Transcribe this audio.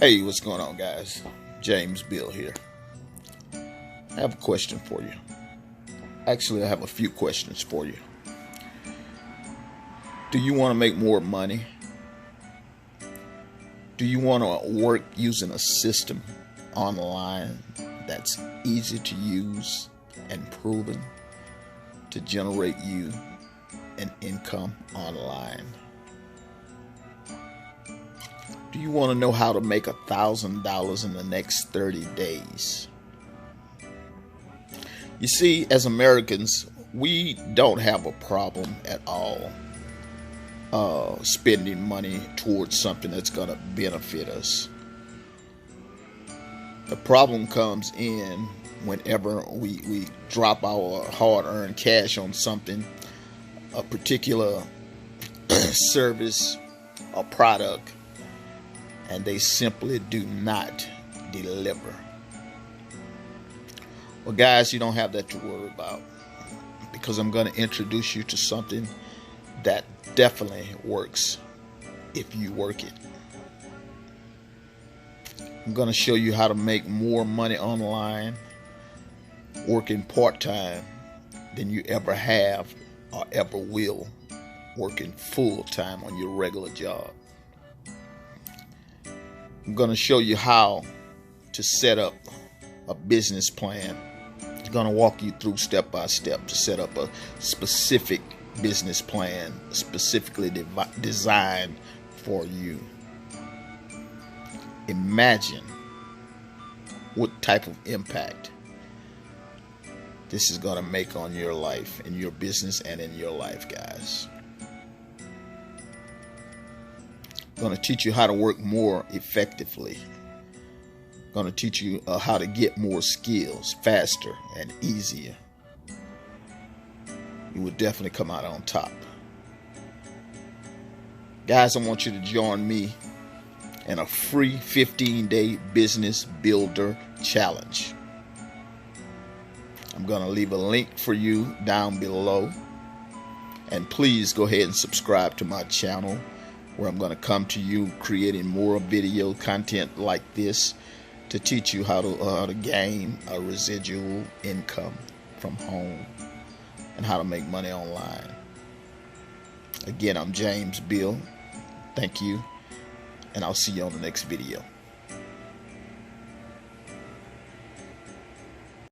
Hey, what's going on, guys? James Bill here. I have a question for you. Actually, I have a few questions for you. Do you want to make more money? Do you want to work using a system online that's easy to use and proven to generate you an income online? Do you want to know how to make $1,000 in the next 30 days? You see, as Americans, we don't have a problem at all spending money towards something that's going to benefit us. The problem comes in whenever we drop our hard-earned cash on something, a particular service or product, and they simply do not deliver. Well, guys, you don't have that to worry about, because I'm going to introduce you to something that definitely works if you work it. I'm going to show you how to make more money online working part-time than you ever have or ever will working full-time on your regular job. I'm going to show you how to set up a business plan. I'm going to walk you through step by step to set up a specific business plan specifically designed for you. Imagine what type of impact this is going to make on your life, in your business, and in your life, guys. I'm going to teach you how to work more effectively. I'm going to teach you how to get more skills faster and easier. You will definitely come out on top. Guys, I want you to join me in a free 15-day business builder challenge. I'm going to leave a link for you down below. And please go ahead and subscribe to my channel, where I'm going to come to you creating more video content like this to teach you how to gain a residual income from home and how to make money online. Again, I'm James Bill. Thank you, and I'll see you on the next video.